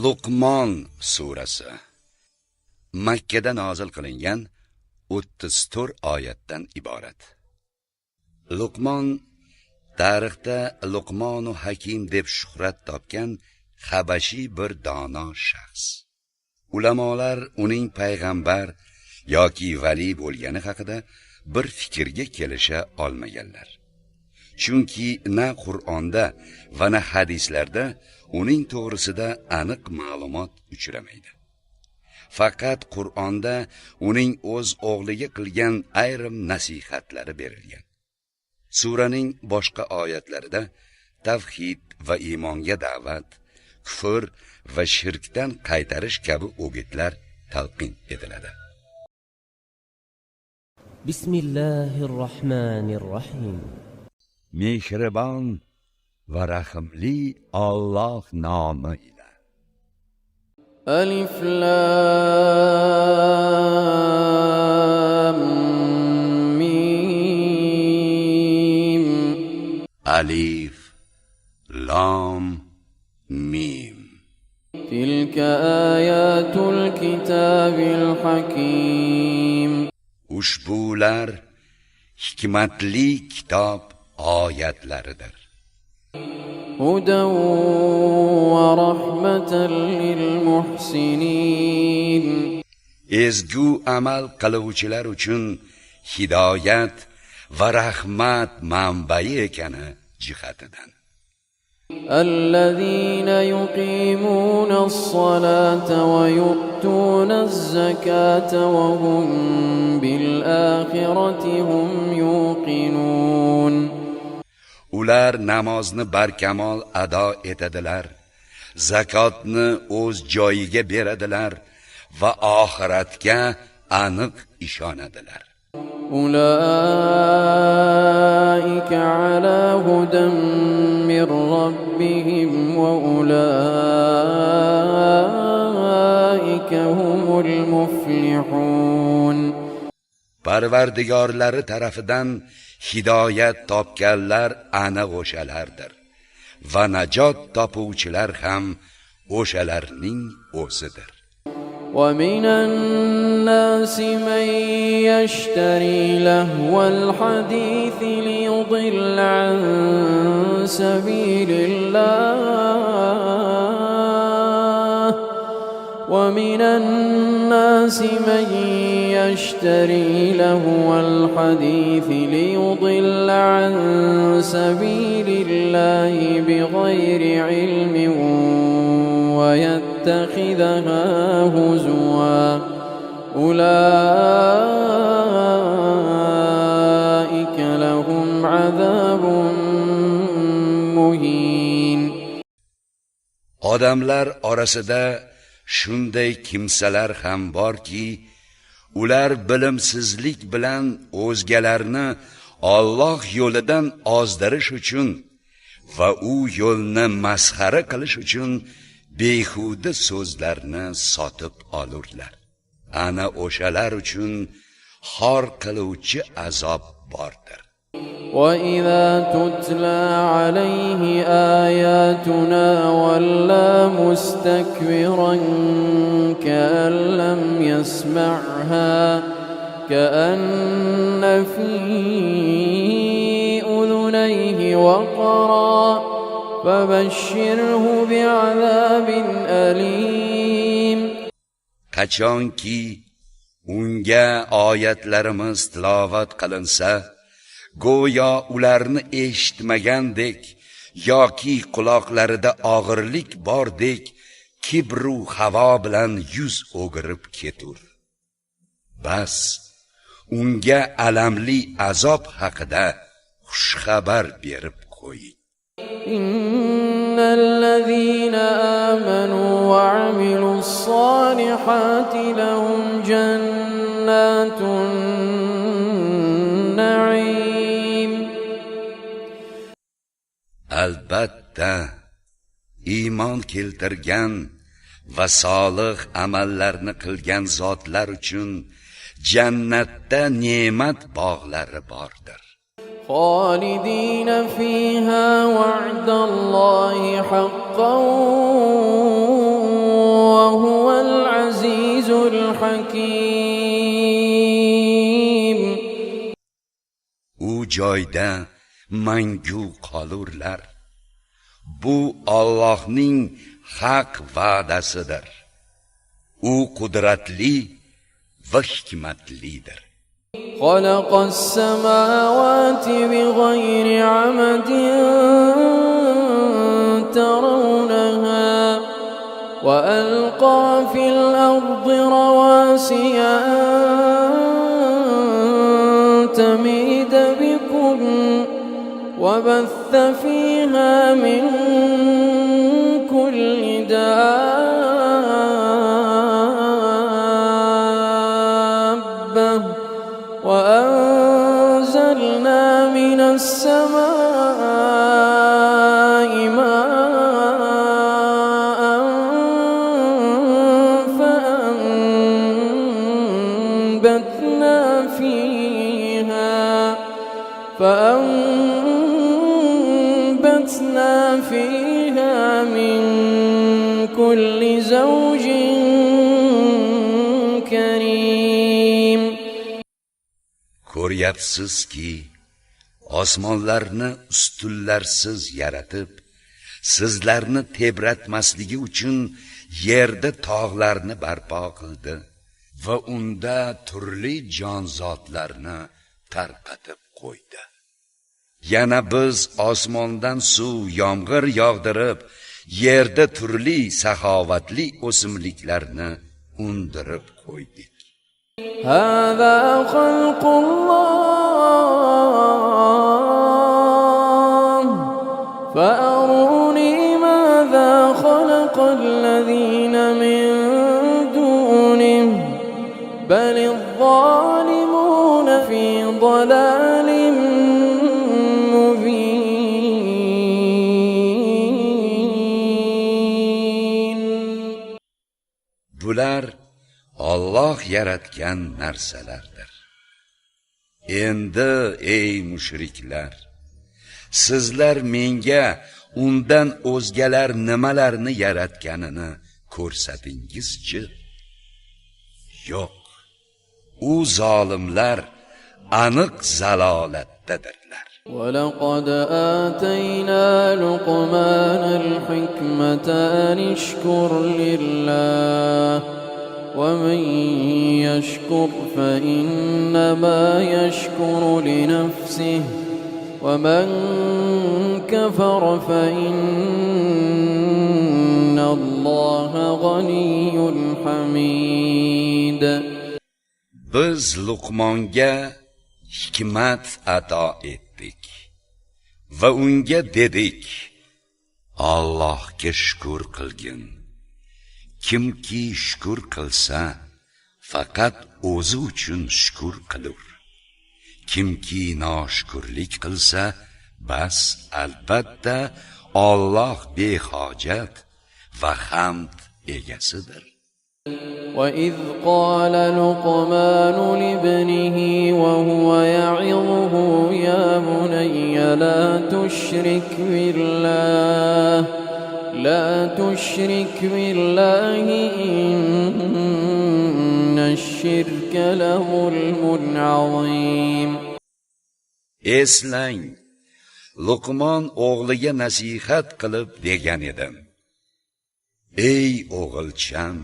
Luqmon surasi Makka da nozil qilingan 34 oyatdan iborat. Luqmon tarixda Luqmonu Hakim deb shuhrat topgan habashi bir dono shaxs. Ulamolar uning payg'ambar yoki vali bo'lgani haqida bir fikrga kelisha olmaganlar. Chunki na Qur'onda va na hadislarda uning to'g'risida aniq ma'lumot uchramaydi. Faqat Qur'onda uning o'z o'g'liga qilgan ayrim nasihatlari berilgan. Suraning boshqa oyatlarida tavhid va iymonga da'vat, kufr va shirkdan qaytarish kabi o'gitlar talqin etiladi. Bismillahirrohmanirrohim. Mehribon va rahimli Alloh nomi ila. Alif lam mim. Alif lam mim. Tilka ayatul kitabil hakim. Ushbular hikmatli kitob oyatlaridir. Hudan va rahmatan lil muhsinin. Ezgu amal qiluvchilar uchun hidoyat va rahmat manbai ekani jihatidan. الذين يقيمون الصلاة ويؤتون الزكاة وهم بالآخرة هم يوقنون. Ular namozni barkamol ado etadilar, zakotni o'z joyiga beradilar va oxiratga aniq ishonadilar. أولئك على هدى من ربهم وأولئك هم المفلحون. Parvardigorlari tarafidan hidoyat topganlar ana o'shalardir va najot topuvchilar ham o'shalarning o'zidir. ومن الناس من يشتري لهو الحديث ليضل عن سبيل الله ومن الناس من يشتري لهو الحديث ليضل عن سبيل الله بغير علم ويتخذها هزوا أولئك لهم عذاب مهين. Odamlar orasida shunday kimsalar ham borki, ular bilimsizlik bilan o'zgalarni Alloh yo'lidan ozdirish uchun va u yo'lni masxara qilish uchun behuda so'zlarni sotib olurlar. Ana o'shalar uchun xor qiluvchi azob bordir. وَإِذَا تُتْلَى عَلَيْهِ آيَاتُنَا وَلَّى مُسْتَكْبِرًا كَأَن لَّمْ يَسْمَعْهَا كَأَنَّ فِي أُذُنَيْهِ وَقْرًا فَبَشِّرْهُ بِعَذَابٍ أَلِيمٍ. Qachonki unga oyatlarimiz tilovat qilinsa, go'yo ularni eshitmagandek yoki quloqlarida og'irlik bordek kibru havo bilan yuz o'girib ketur. Bas unga alamli azob haqida xushxabar berib qo'ying. إن الذين آمنوا وعملوا الصالحات لهم جنات النعيم. Albatta iymon keltirgan va solih amallarni qilgan zotlar uchun jannatda ne'mat bog'lari bordir. خالدين فيها وعد الله حقا joyda mangu qolurlar. Bu Allohning haq va'dasidir. U qudratli va hikmatlidir. خلق السماوات بغير عمد ترونها وألقى في الأرض رواسي أن تميد بكم وبث فيها من كل دابة وأنزلنا من السماء ماء فأنبتنا فيها من كل زوج كريم. Ko'ryapsizki, osmonlarni ustunlarsiz yaratib, sizlarni tebratmasligi uchun yerda tog'larni barpo qildi va unda turli jonzotlarni tarqatib qo'ydi. Yana biz osmondan suv, yomg'ir yog'dirib, yerda turli saxovatli o'simliklarni undirib qo'ydik. هذا خلق الله فأروني ماذا خلق الذين من دونه بل الظالمون في ضلال مبين. Bular Alloh yaratgan narsalardir. Endi ey mushriklar, sizlar menga undan o'zgalar nimalarni yaratganini ko'rsatingizchi. Yo'q, u zolimlar aniq zalolatdadirlar. ولقد آتينا لقمان الحكمة أن اشكر لله ومن يشكر فإنما يشكر لنفسه ومن كفر فإن الله غني حميد. Biz Luqmonga hikmat ato etdik va unga dedik: Allohga shukr qilgin. Kimki shukr qilsa, faqat o'zi uchun shukr qilur. Kimki noshukrlik qilsa, bas albatta Alloh behojat va hamd egasidir. وإذ قال لقمان لابنه وهو يعظه يا بني لا تشرك بالله إن الشرك لظلم عظيم. Eslang, Luqmon o'g'liga nasihat qilib degan edim: Ey o'g'ilcham,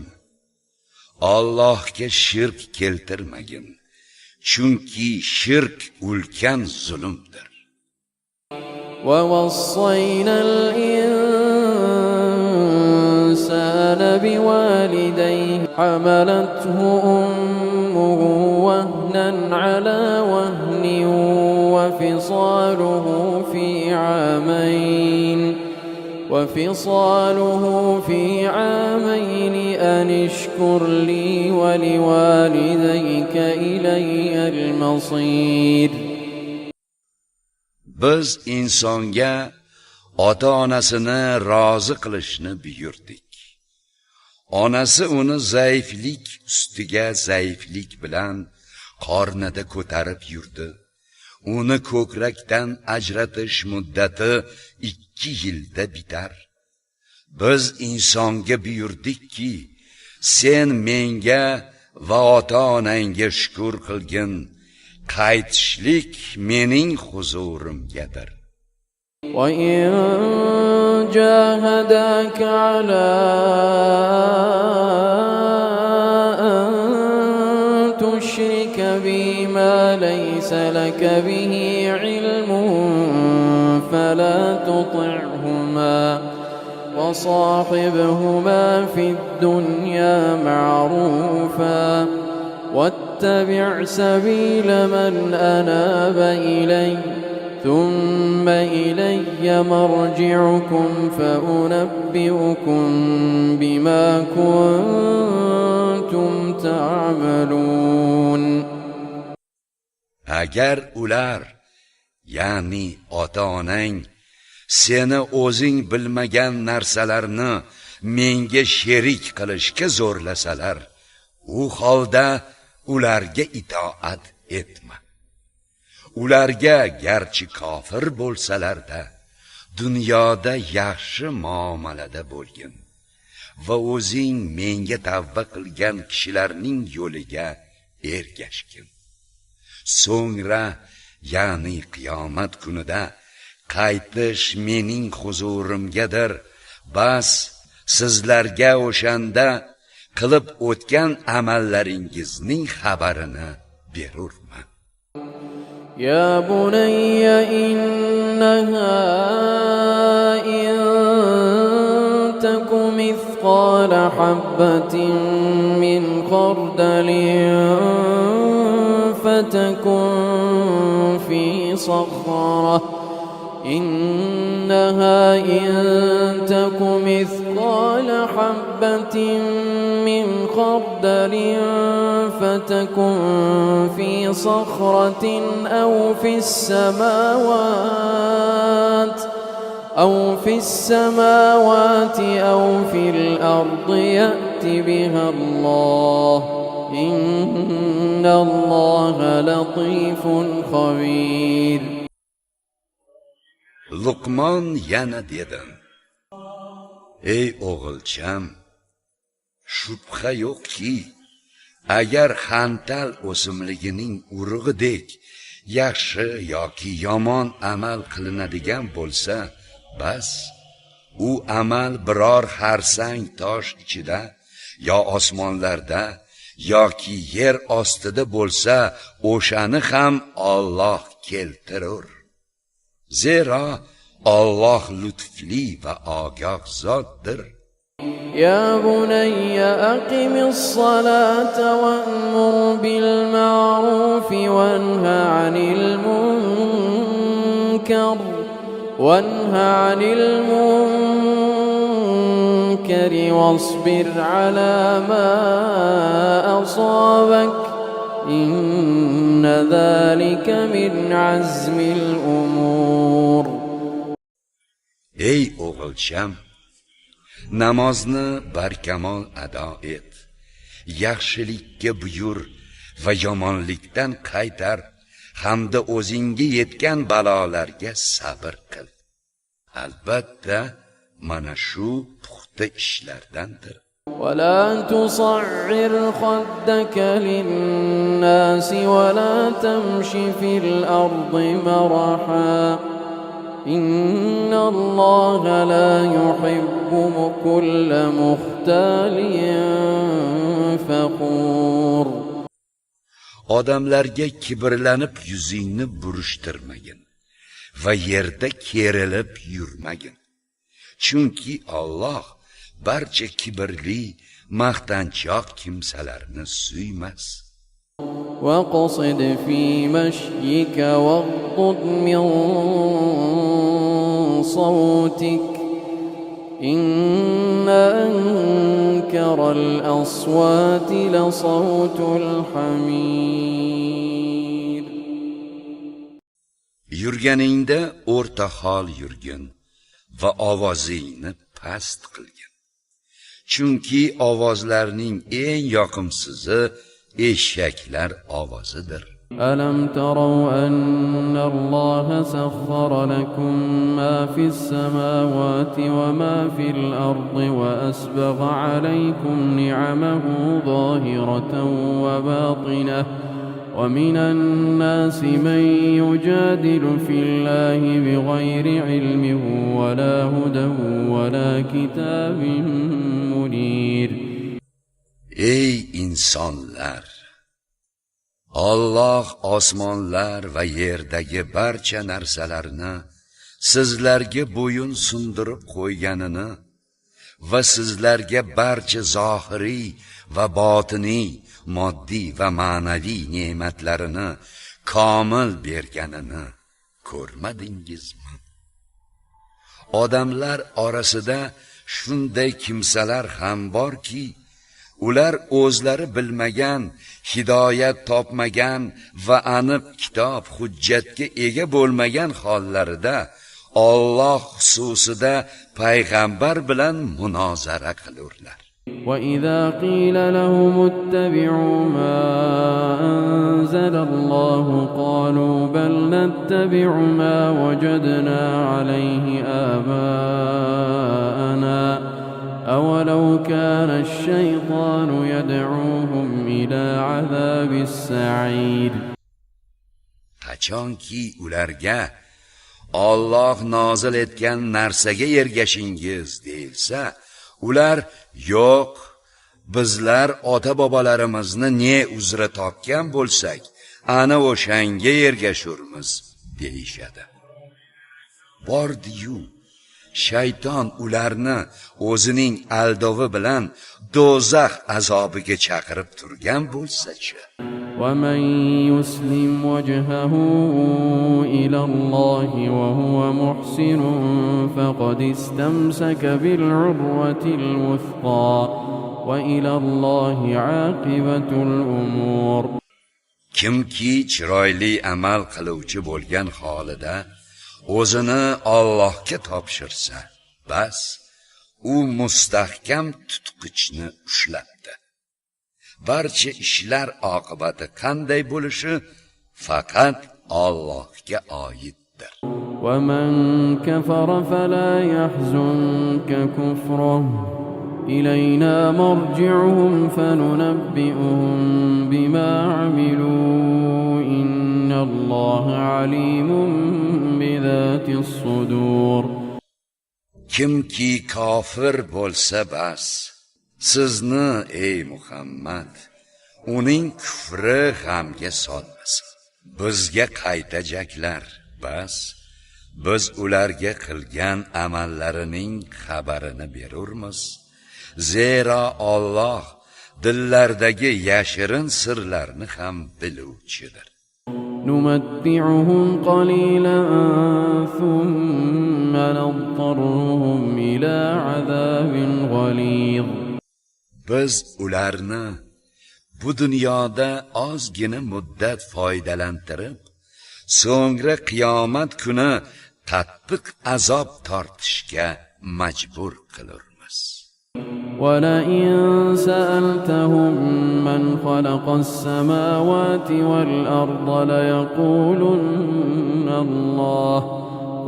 Allohga shirk keltirmagin, chunki shirk ulkan zulmdir. ووصينا الإنسان بوالديه حملته أمه وهنا على وهن وفصاله في عامين أن اشكر لي ولوالديك إلي المصير. Biz insonga ota-onasini rozi qilishni buyurdik. Onasi uni zaiflik ustiga zaiflik bilan qornida ko'tarib yurdi. Uni ko'krakdan ajratish muddati 2 yilda bitar. Biz insonga buyurdikki, sen menga va ota-onangga shukr qilgin, qaytishlik mening huzurimgadir. وإن جاهداك على أن تشرك بي ما ليس لك به علم فلا تطعهما وصاحبهما في الدنيا معروفا واتبع سبيل من أناب إلي ثم إلي مرجعكم فأنبئكم بما كنتم تعملون. Agar ular, ya'ni ota-onang seni o'zing bilmagan narsalarni menga sherik qilishga zo'rlasalar, u holda ularga itoat etma. Ularga garchi kofir bo'lsalar-da, dunyoda yaxshi muomalada bo'lgin va o'zing menga tavba qilgan kishilarning yo'liga ergashgin. So'ngra, ya'ni qiyomat kunida qaytish mening huzurimgadir. Bas sizlarga o'shanda qilib o'tgan amallaringizning xabarini berurman. يا بني إنها إن تك مثقال حبة من خردل فتكن في صخرة إنها إن تك مثقال حبة من خردل فتكن في صخرة أو في السماوات أو في الأرض يأت بها الله إن الله لطيف خبير. Luqmon yana dedi: Ey o'g'ilcham, shubha yo'qki, agar xantal o'simligining urug'idek yaxshi yoki yomon amal qilinadigan bo'lsa, bas u amal biror xarsang tosh ichida yo osmonlarda yoki yer ostida bo'lsa, o'shani ham Alloh keltirur. Zero Alloh lutfli va ogoh zotdir. يا بني أقم الصلاة وأمر بالمعروف وانهى عن المنكر واصبر على ما أصابك إن ذلك من عزم الأمور. Ey o'g'ilcham, namozni barkamol ado et, yaxshilikka buyur va yomonlikdan qaytar, hamda o'zingga yetgan balolarga sabr qil. Albatta, mana shu puxta ishlardandir. ولا تصعر خدك للناس ولا تمش في الأرض مرحا إن الله لا يحب كل مختال فخور. Odamlarga kibrlanib yuzingni burishtirmagin va yerda kerilib yurmagin. Chunki Alloh barcha kibrli, maqtanchoq kimsalarni suymas. وقصد في مشيك واغضض من صوتك إن أنكر الأصوات لصوت الحمير. Yurganingda o'rta hol yurgin va ovozingni past qilgin. Chunki ovozlarning eng yoqimsizi eshaklar ovozidir. ألم تروا أن الله سخر لكم ما في السماوات وما في الأرض وأسبغ عليكم نعمه ظاهرة ومن الناس من يجادل في الله بغير علم ولا هدى ولا كتاب منير. Ey insonlar! Alloh osmonlar va yerdagi barcha narsalarni sizlarga bo'yin sundirib qo'yganini va sizlarga barcha zohiriy va botiniy, moddiy va ma'naviy ne'matlarini komil berganini ko'rmadingizmi? Odamlar orasida shunday kimsalar ham borki, ular o'zlari bilmagan, hidoyat topmagan va aniq kitob, hujjatga ega bo'lmagan hollarida Alloh xususida payg'ambar bilan munozara qilurlar. وَإِذَا قِيلَ لَهُمُ اتَّبِعُوا مَا أَنزَلَ اللَّهُ قَالُوا بَلْ نَتَّبِعُ مَا وَجَدْنَا عَلَيْهِ آبَاءَنَا أَوَلَوْ كَانَ الشَّيْطَانُ يَدْعُوهُمْ إِلَى عَذَابِ السَّعِيرِ. Qachonki ularga Alloh nozil etgan narsaga ergashingiz deyilsa, ular yo'q, bizlar ota-bobolarimizni ne uzra topgan bo'lsak, ana o'shanga ergashurmiz deyishadi. Bordi-yu, shayton ularni o'zining aldovi bilan do'zax azobiga chaqirib turgan bo'lsa-chi. وَمَن يُسْلِمْ وَجْهَهُ إِلَى اللَّهِ وَهُوَ مُحْسِنٌ فَقَدِ اسْتَمْسَكَ بِالْعُرْوَةِ الْوُثْقَى وَإِلَى اللَّهِ عَاقِبَةُ الْأُمُورِ. Kimki chiroyli amal qiluvchi bo'lgan holida o'zini Allohga topshirsa, bas u mustahkam tutqichni ushlabdi. Barcha ishlar oqibati qanday bo'lishi faqat Allohga oiddir. وَمَن كَفَرَ فَلَا يَحْزُنكَ كُفْرُهُ إِلَيْنَا مَرْجِعُهُمْ فَنُنَبِّئُهُم بِمَا عَمِلُوا إِنَّ اللَّهَ عَلِيمٌ بِذَاتِ الصُّدُورِ. Kimki kofir bo'lsa bas, sizni ey Muhammad, uning kufri g'amga solmasin. Bizga qaytajaklar, bas biz ularga qilgan amallarining xabarini berurmiz. Zero Alloh dillardagi yashirin sirlarni ham biluvchidir. نُمَتِّعُهُمْ قَلِيلًا ثُمَّ نَضْطَرُّهُمْ إِلَى عَذَابٍ غَلِيظٍ. Biz ularni bu dunyoda ozgina muddat foydalantirib, so'ngra qiyomat kuni qattiq azob tortishga majbur qilurmiz. وَلَئِن سَأَلْتَهُم مَّنْ خَلَقَ السَّمَاوَاتِ وَالْأَرْضَ لَيَقُولُنَّ اللَّهُ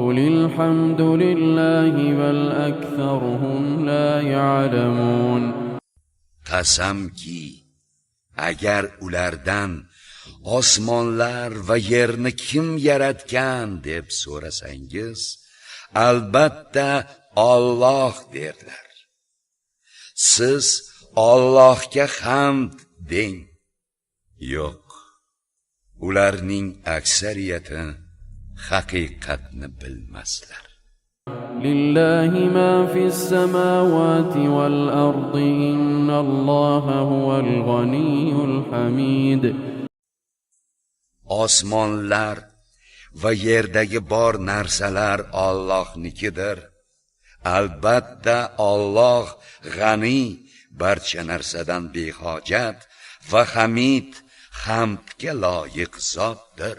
قُلِ الْحَمْدُ لِلَّهِ بَلْ أَكْثَرُهُمْ لَا يَعْلَمُونَ. Qasamki, agar ulardan osmonlar va yerni kim yaratgan deb so'rasangiz, albatta Alloh derlar. Siz Allohga hamd deng. Yo'q, ularning aksariyati haqiqatni bilmaslar. Lillahi ma fis samawati wal ardi innalloha huval g'aniyyul hamid. Osmonlar va yerdagi bor narsalar Allohnikidir. Albatta Alloh g'ani, barcha narsadan behojat va hamid, hamdga loyiq zotdir.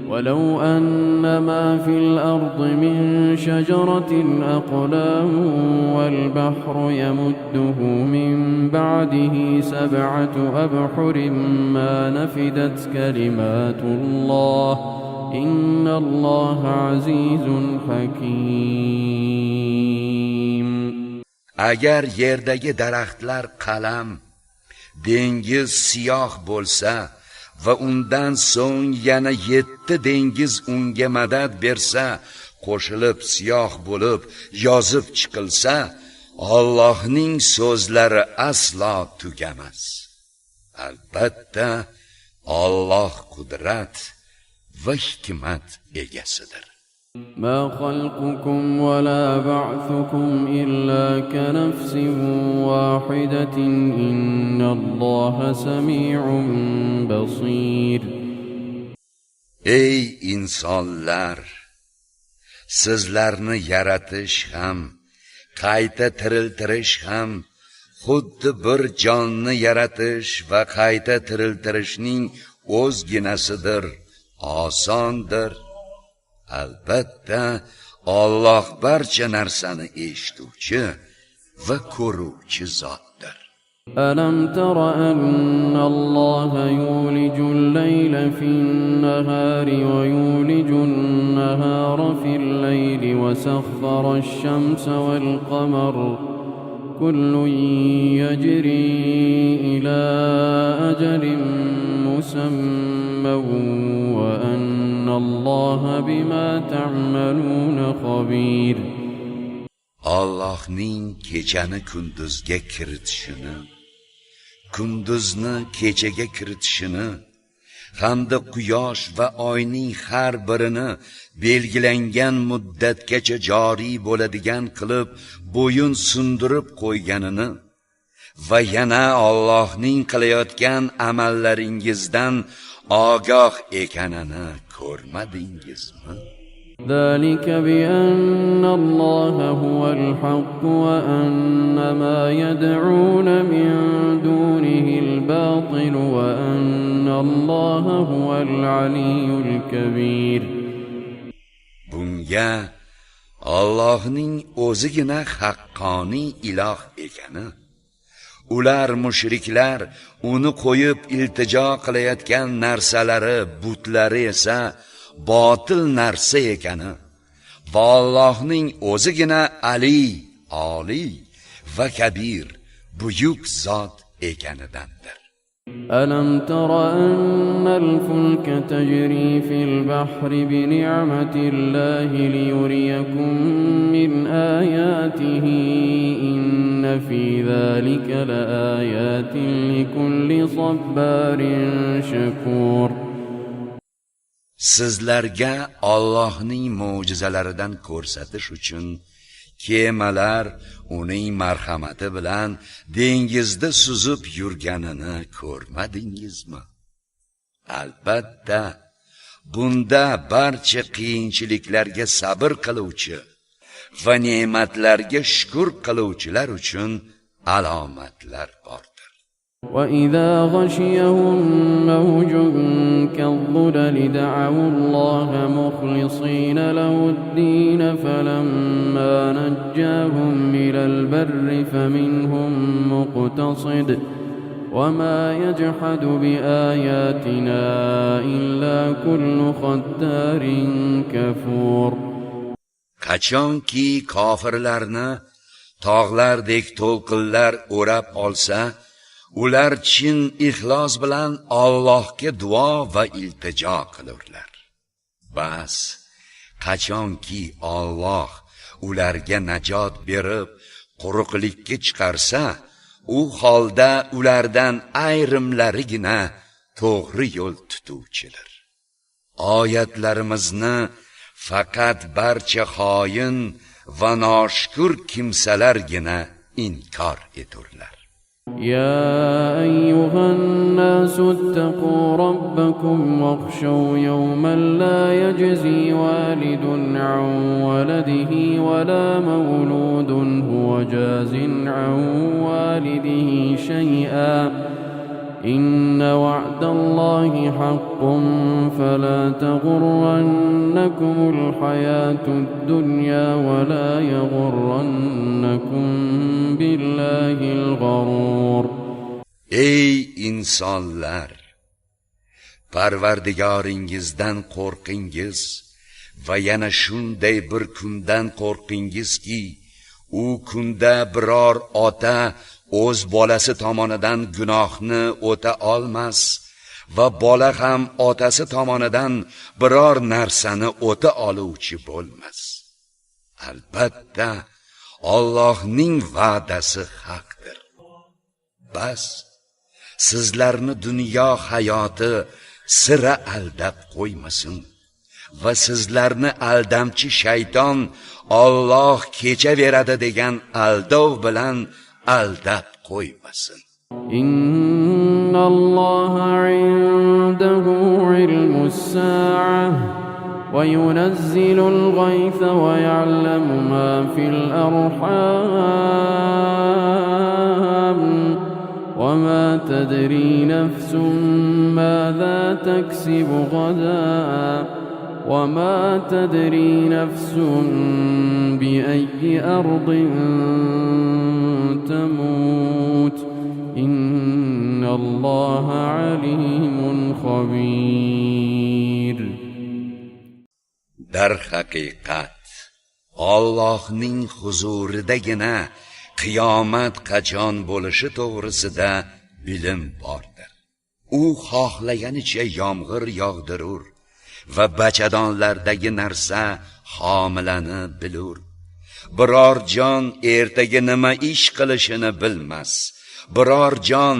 ولو أن ما في الأرض من شجرة أقلام والبحر يمده من بعده 7 أبحر ما نفدت كلمات الله إن الله عزيز حكيم. Agar yerdagi daraxtlar qalam, dengiz siyoh bo'lsa va undan so'ng yana 7 dengiz unga madad bersa, qo'shilib siyoh bo'lib yozib chiqilsa, Allohning so'zlari aslo tugamas. Albatta, Alloh qudrat va hikmat egasidir. ما خلقكم ولا بعثكم إلا كنفس واحدة إن الله سميع بصير. Ey insonlar, sizlarni yaratish ham, qayta tiriltirish ham xuddi bir jonni yaratish va qayta tiriltirishning o'zginasidir, osondir. Albatta, Alloh barcha narsani eshituvchi va ko'ruvchi zotdir. ألم تر أن الله يولج الليل في النهار ويولج النهار في الليل وسخر الشمس والقمر كل يجري إلى أجل مسمى وأن الله بما تعملون خبير. Allohning kechani kunduzga kiritishini, kunduzni kechaga kiritishini hamda quyosh va oyning har birini belgilangan muddatgacha joriy bo'ladigan qilib bo'yin sundirib qo'yganini va yana Allohning qilayotgan amallaringizdan ogoh ekanini ko'rmadingizmi? ذلك بأن الله هو الحق وأن ما يدعون من دونه الباطل وأن الله هو العلي الكبير. Bunga Allohning o'zigina haqqoniy iloh ekani, ular mushriklar uni qo'yib iltijo qilayotgan narsalari, butlari esa botil narsa ekani va Allohning o'zigina Ali, Oliy va Kabir, buyuk zot ekanidandir. ألم تر أن الفلك تجري في البحر بنعمة الله ليريكم من آياته إن في ذلك لآيات لكل صبار شكور. Sizlarga Allohning mo'jizalaridan ko'rsatish uchun kemalar uning marhamati bilan dengizda suzib yurganini ko'rmadingizmi? Albatta, bunda barcha qiyinchiliklarga sabr qiluvchi va ne'matlarga shukr qiluvchilar uchun alomatlar bordir. وإذا غشيهم موج كالظلل دعوا الله مخلصين له الدين فلما نجاهم إلى البر فمنهم مقتصد وما يجحد بآياتنا إلا كل ختار كفور. Qachonki kofirlarni tog'lardek to'lqinlar o'rab olsa, ular chin ixlos bilan Allohga duo va iltijo qilurlar. Bas, qachonki Alloh ularga najot berib, quruqlikka chiqarsa, u holda ulardan ayrimlarigina to'g'ri yo'l tutuvchidir. Oyatlarimizni faqat barcha xoin va noshukur kimsalargina inkor eturlar. يا أيها الناس اتقوا ربكم واخشوا يوما لا يجزي والد عن ولده ولا مولود هو جاز عن والده شيئا إن وعد الله حق فلا تغرنكم الحياة الدنيا ولا يغرنكم بالله الغرور. Ey insonlar, Parvardigoringizdan qo'rqingiz va yana shunday bir kundan qo'rqingizki, u kunda biror ota o'z bolasi tomonidan gunohni o'ta olmas va bola ham otasi tomonidan biror narsani o'ta oluvchi bo'lmas. Albatta Allohning va'dasi haqdir. Bas sizlarni dunyo hayoti sira aldab qo'ymasin va sizlarni aldamchi shayton Alloh kechaveradi degan aldov bilan aldab qo'ymasin. Innalloha 'indahu 'ilmus sa'ah wa yunazzilul ghaytha wa ya'lamu ma fil arham wa ma tadri nafsun madha taksibu ghadan وما تدري نفس بأي أرض تموت إن الله عليم خبير. Dar haqiqat Allohning huzuridagina qiyomat qachon bo'lishi to'g'risida bilim bordir. U xohlaganicha yomg'ir yog'dirur va bachadonlardagi narsa homilani bilur. Biror jon ertaga nima ish qilishini bilmas. Biror jon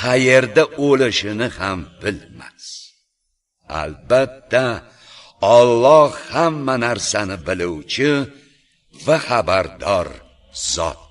qayerda o'lishini ham bilmas. Albatta Alloh hamma narsani biluvchi va xabardor zot.